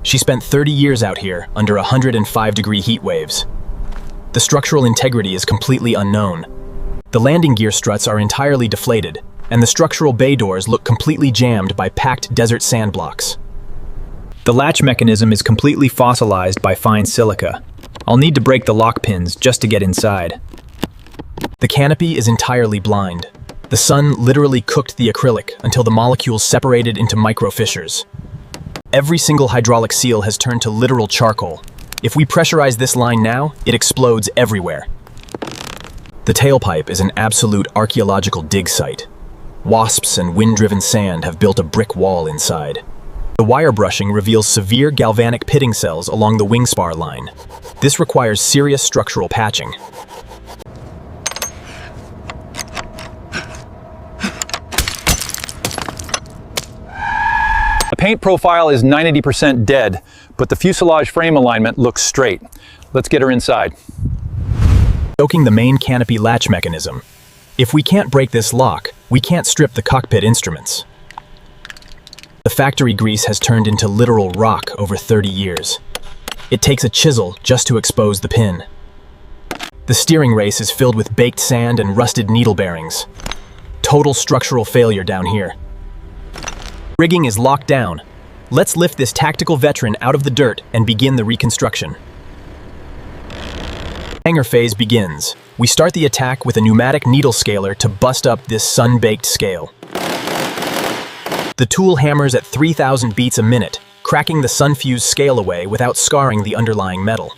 She spent 30 years out here under 105-degree heat waves. The structural integrity is completely unknown. The landing gear struts are entirely deflated, and the structural bay doors look completely jammed by packed desert sand blocks. The latch mechanism is completely fossilized by fine silica. I'll need to break the lock pins just to get inside. The canopy is entirely blind. The sun literally cooked the acrylic until the molecules separated into micro fissures. Every single hydraulic seal has turned to literal charcoal. If we pressurize this line now, it explodes everywhere. The tailpipe is an absolute archaeological dig site. Wasps and wind-driven sand have built a brick wall inside. The wire brushing reveals severe galvanic pitting cells along the wing spar line. This requires serious structural patching. The paint profile is 90% dead, but the fuselage frame alignment looks straight. Let's get her inside. Choking the main canopy latch mechanism. If we can't break this lock, we can't strip the cockpit instruments. The factory grease has turned into literal rock over 30 years. It takes a chisel just to expose the pin. The steering race is filled with baked sand and rusted needle bearings. Total structural failure down here. Rigging is locked down. Let's lift this tactical veteran out of the dirt and begin the reconstruction. Hangar phase begins. We start the attack with a pneumatic needle scaler to bust up this sun-baked scale. The tool hammers at 3,000 beats a minute, cracking the sun-fused scale away without scarring the underlying metal.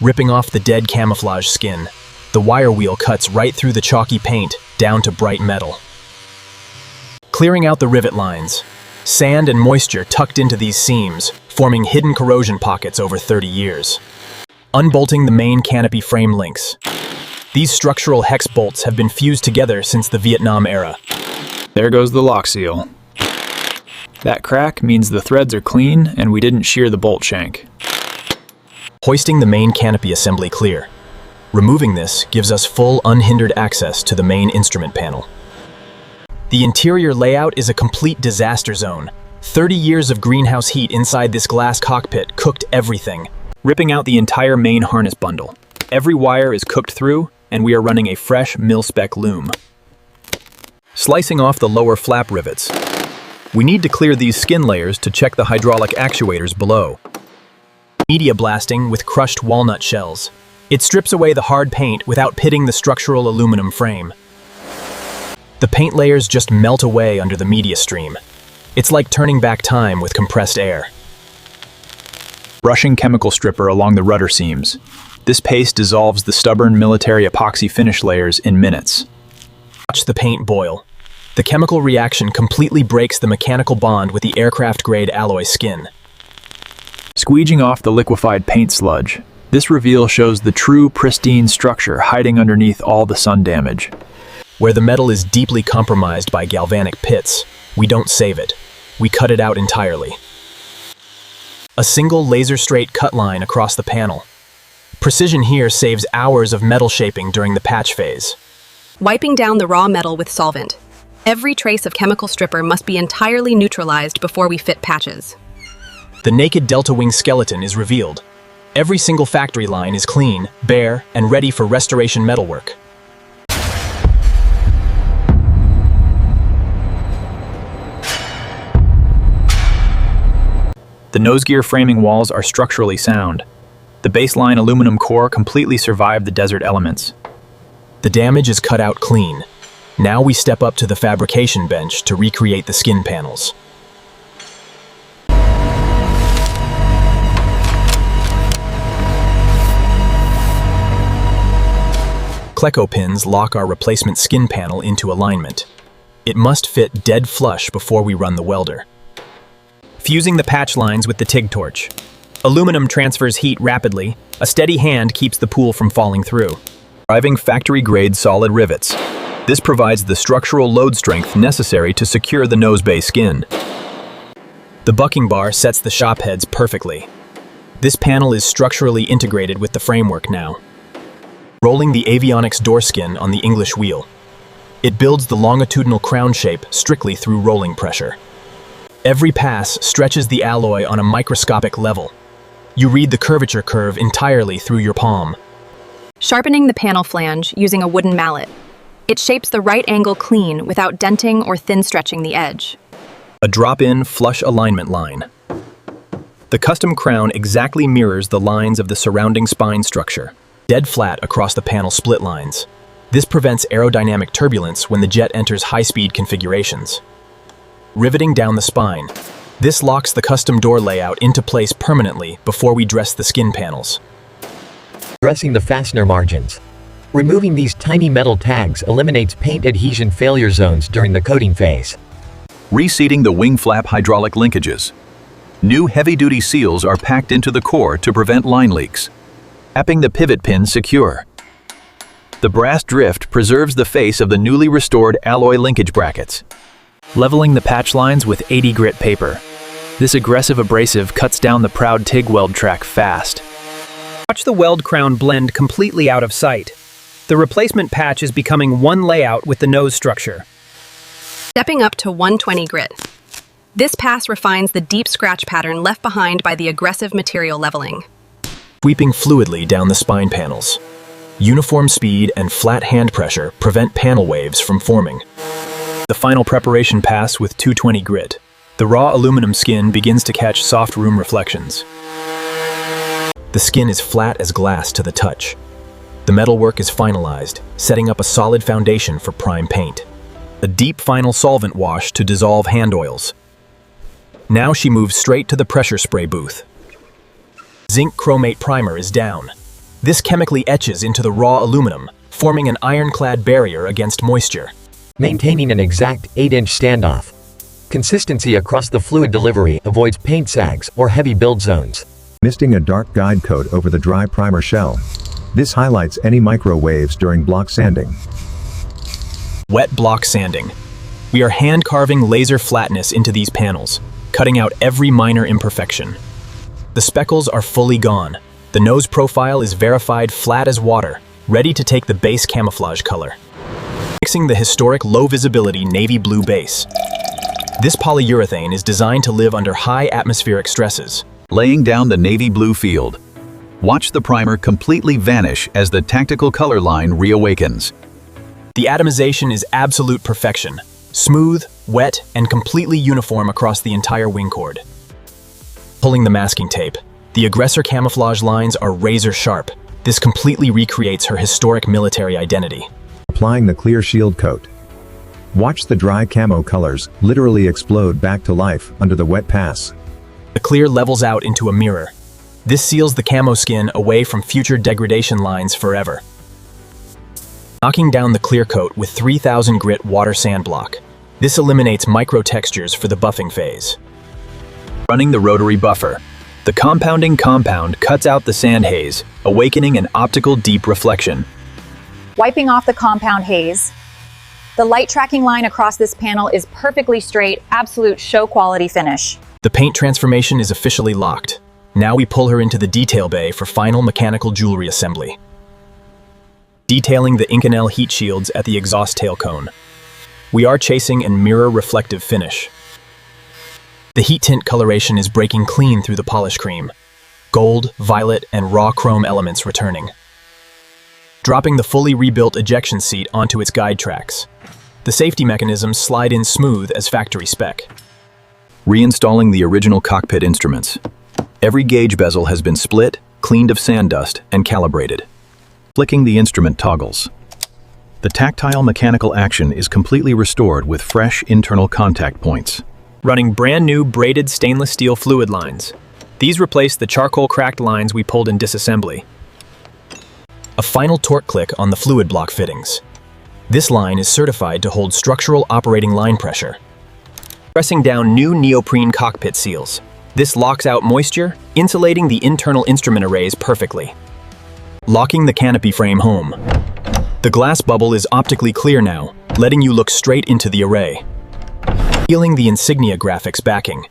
Ripping off the dead camouflage skin, the wire wheel cuts right through the chalky paint down to bright metal. Clearing out the rivet lines, sand and moisture tucked into these seams, forming hidden corrosion pockets over 30 years. Unbolting the main canopy frame links. These structural hex bolts have been fused together since the Vietnam era. There goes the lock seal. That crack means the threads are clean and we didn't shear the bolt shank. Hoisting the main canopy assembly clear. Removing this gives us full unhindered access to the main instrument panel. The interior layout is a complete disaster zone. 30 years of greenhouse heat inside this glass cockpit cooked everything, ripping out the entire main harness bundle. Every wire is cooked through, and we are running a fresh mil-spec loom. Slicing off the lower flap rivets. We need to clear these skin layers to check the hydraulic actuators below. Media blasting with crushed walnut shells. It strips away the hard paint without pitting the structural aluminum frame. The paint layers just melt away under the media stream. It's like turning back time with compressed air. Brushing chemical stripper along the rudder seams. This paste dissolves the stubborn military epoxy finish layers in minutes. Watch the paint boil. The chemical reaction completely breaks the mechanical bond with the aircraft-grade alloy skin. Squeegeeing off the liquefied paint sludge. This reveal shows the true pristine structure hiding underneath all the sun damage. Where the metal is deeply compromised by galvanic pits, we don't save it. We cut it out entirely. A single laser-straight cut line across the panel. Precision here saves hours of metal shaping during the patch phase. Wiping down the raw metal with solvent. Every trace of chemical stripper must be entirely neutralized before we fit patches. The naked delta wing skeleton is revealed. Every single factory line is clean, bare, and ready for restoration metalwork. The nose gear framing walls are structurally sound. The baseline aluminum core completely survived the desert elements. The damage is cut out clean. Now we step up to the fabrication bench to recreate the skin panels. Cleco pins lock our replacement skin panel into alignment. It must fit dead flush before we run the welder. Fusing the patch lines with the TIG torch. Aluminum transfers heat rapidly. A steady hand keeps the pool from falling through. Driving factory-grade solid rivets. This provides the structural load strength necessary to secure the nose bay skin. The bucking bar sets the shop heads perfectly. This panel is structurally integrated with the framework now. Rolling the avionics door skin on the English wheel. It builds the longitudinal crown shape strictly through rolling pressure. Every pass stretches the alloy on a microscopic level. You read the curvature curve entirely through your palm. Sharpening the panel flange using a wooden mallet. It shapes the right angle clean without denting or thin stretching the edge. A drop-in flush alignment line. The custom crown exactly mirrors the lines of the surrounding spine structure, Dead flat across the panel split lines. This prevents aerodynamic turbulence when the jet enters high-speed configurations. Riveting down the spine. This locks the custom door layout into place permanently before we dress the skin panels. Dressing the fastener margins. Removing these tiny metal tags eliminates paint adhesion failure zones during the coating phase. Reseating the wing flap hydraulic linkages. New heavy-duty seals are packed into the core to prevent line leaks. Tapping the pivot pin secure. The brass drift preserves the face of the newly restored alloy linkage brackets. leveling the patch lines with 80 grit paper. This aggressive abrasive cuts down the proud TIG weld track fast. Watch the weld crown blend completely out of sight. The replacement patch is becoming one layout with the nose structure. Stepping up to 120 grit. This pass refines the deep scratch pattern left behind by the aggressive material leveling. Sweeping fluidly down the spine panels. Uniform speed and flat hand pressure prevent panel waves from forming. The final preparation pass with 220 grit. The raw aluminum skin begins to catch soft room reflections. The skin is flat as glass to the touch. The metalwork is finalized, setting up a solid foundation for prime paint. A deep final solvent wash to dissolve hand oils. Now she moves straight to the pressure spray booth. Zinc chromate primer is down. This chemically etches into the raw aluminum, forming an ironclad barrier against moisture. Maintaining an exact 8-inch standoff. Consistency across the fluid delivery avoids paint sags or heavy build zones. Misting a dark guide coat over the dry primer shell. This highlights any microwaves during block sanding. Wet block sanding. We are hand carving laser flatness into these panels, cutting out every minor imperfection. The speckles are fully gone. The nose profile is verified flat as water, ready to take the base camouflage color. Fixing the historic low visibility navy blue base. This polyurethane is designed to live under high atmospheric stresses. Laying down the navy blue field. Watch the primer completely vanish as the tactical color line reawakens. The atomization is absolute perfection. Smooth, wet, and completely uniform across the entire wing chord. Pulling the masking tape. The aggressor camouflage lines are razor sharp. This completely recreates her historic military identity. Applying the clear shield coat. Watch the dry camo colors literally explode back to life under the wet pass. The clear levels out into a mirror. This seals the camo skin away from future degradation lines forever. Knocking down the clear coat with 3000 grit water sand block. This eliminates micro textures for the buffing phase. Running the rotary buffer. The compounding compound cuts out the sand haze, awakening an optical deep reflection. Wiping off the compound haze. The light tracking line across this panel is perfectly straight, absolute show quality finish. The paint transformation is officially locked. Now we pull her into the detail bay for final mechanical jewelry assembly. Detailing the Inconel heat shields at the exhaust tail cone. We are chasing a mirror reflective finish. The heat tint coloration is breaking clean through the polish cream. Gold, violet, and raw chrome elements returning. Dropping the fully rebuilt ejection seat onto its guide tracks. The safety mechanisms slide in smooth as factory spec. Reinstalling the original cockpit instruments. Every gauge bezel has been split, cleaned of sand dust, and calibrated. Flicking the instrument toggles. The tactile mechanical action is completely restored with fresh internal contact points. Running brand new braided stainless steel fluid lines. These replace the charcoal cracked lines we pulled in disassembly. A final torque click on the fluid block fittings. This line is certified to hold structural operating line pressure. Pressing down new neoprene cockpit seals. This locks out moisture, insulating the internal instrument arrays perfectly. Locking the canopy frame home. The glass bubble is optically clear now, letting you look straight into the array. Peeling the insignia graphics backing.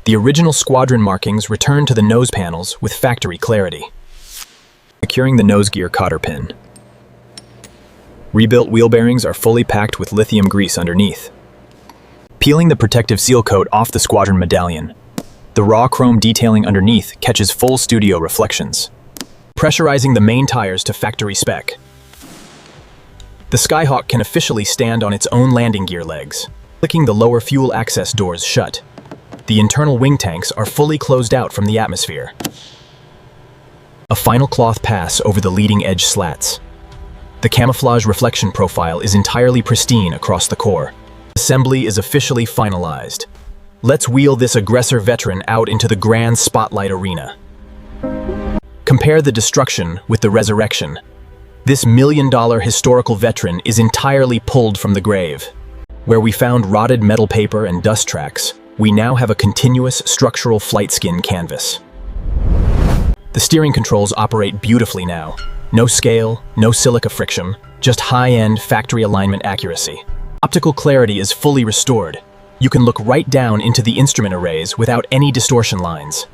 The original squadron markings return to the nose panels with factory clarity. Securing the nose gear cotter pin. Rebuilt wheel bearings are fully packed with lithium grease underneath. Peeling the protective seal coat off the squadron medallion, the raw chrome detailing underneath catches full studio reflections. Pressurizing the main tires to factory spec, the Skyhawk can officially stand on its own landing gear legs. Clicking the lower fuel access doors shut, the internal wing tanks are fully closed out from the atmosphere. A final cloth pass over the leading edge slats. The camouflage reflection profile is entirely pristine across the core. Assembly is officially finalized. Let's wheel this aggressor veteran out into the grand spotlight arena. Compare the destruction with the resurrection. This million-dollar historical veteran is entirely pulled from the grave. Where we found rotted metal paper and dust tracks, we now have a continuous structural flight skin canvas. The steering controls operate beautifully now. No scale, no silica friction, just high-end factory alignment accuracy. Optical clarity is fully restored. You can look right down into the instrument arrays without any distortion lines.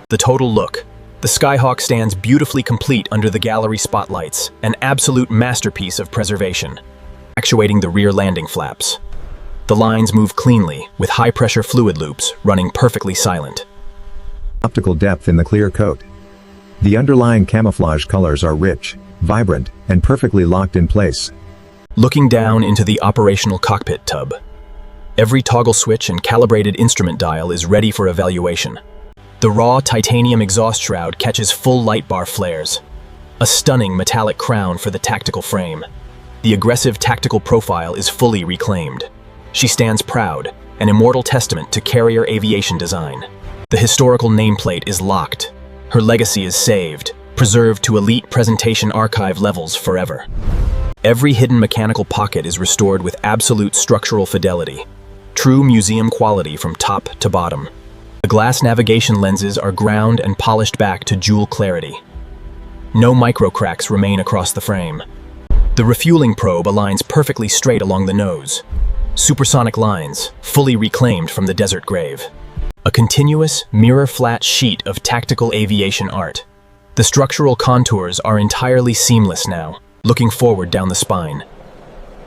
The total look. The Skyhawk stands beautifully complete under the gallery spotlights, an absolute masterpiece of preservation. Actuating the rear landing flaps. The lines move cleanly, with high-pressure fluid loops running perfectly silent. Optical depth in the clear coat. The underlying camouflage colors are rich, vibrant, and perfectly locked in place. Looking down into the operational cockpit tub. Every toggle switch and calibrated instrument dial is ready for evaluation. The raw titanium exhaust shroud catches full light bar flares. A stunning metallic crown for the tactical frame. The aggressive tactical profile is fully reclaimed. She stands proud, an immortal testament to carrier aviation design. The historical nameplate is locked. Her legacy is saved, preserved to elite presentation archive levels forever. Every hidden mechanical pocket is restored with absolute structural fidelity. True museum quality from top to bottom. The glass navigation lenses are ground and polished back to jewel clarity. No micro cracks remain across the frame. The refueling probe aligns perfectly straight along the nose. Supersonic lines, fully reclaimed from the desert grave. A continuous, mirror-flat sheet of tactical aviation art. The structural contours are entirely seamless now, looking forward down the spine.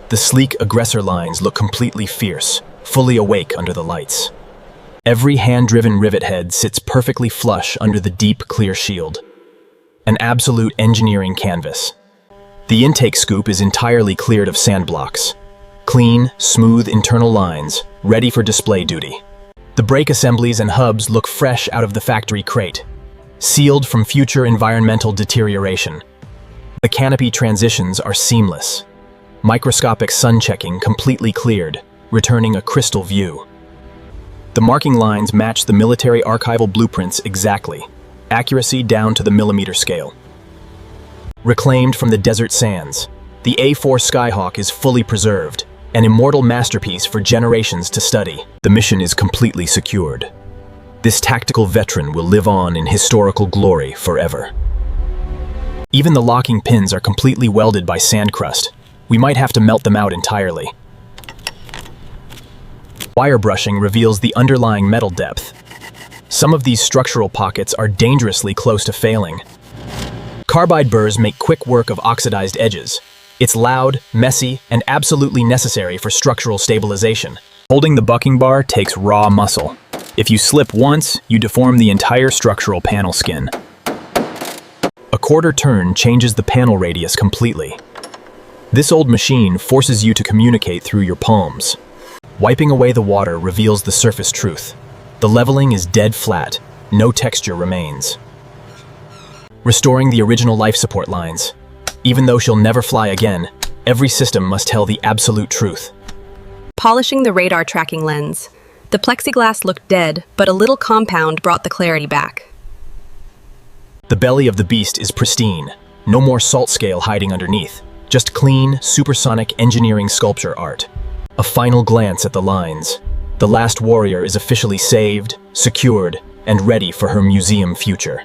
The sleek aggressor lines look completely fierce, fully awake under the lights. Every hand-driven rivet head sits perfectly flush under the deep, clear shield. An absolute engineering canvas. The intake scoop is entirely cleared of sand blocks. Clean, smooth internal lines, ready for display duty. The brake assemblies and hubs look fresh out of the factory crate, sealed from future environmental deterioration. The canopy transitions are seamless. Microscopic sun checking completely cleared, returning a crystal view. The marking lines match the military archival blueprints exactly, accuracy down to the millimeter scale. Reclaimed from the desert sands, the A-4 Skyhawk is fully preserved, an immortal masterpiece for generations to study. The mission is completely secured. This tactical veteran will live on in historical glory forever. Even the locking pins are completely welded by sand crust. We might have to melt them out entirely. Wire brushing reveals the underlying metal depth. Some of these structural pockets are dangerously close to failing. Carbide burrs make quick work of oxidized edges. It's loud, messy, and absolutely necessary for structural stabilization. Holding the bucking bar takes raw muscle. If you slip once, you deform the entire structural panel skin. A quarter turn changes the panel radius completely. This old machine forces you to communicate through your palms. Wiping away the water reveals the surface truth. The leveling is dead flat, no texture remains. Restoring the original life support lines. Even though she'll never fly again, every system must tell the absolute truth. Polishing the radar tracking lens. The plexiglass looked dead, but a little compound brought the clarity back. The belly of the beast is pristine. No more salt scale hiding underneath. Just clean, supersonic engineering sculpture art. A final glance at the lines. The last warrior is officially saved, secured, and ready for her museum future.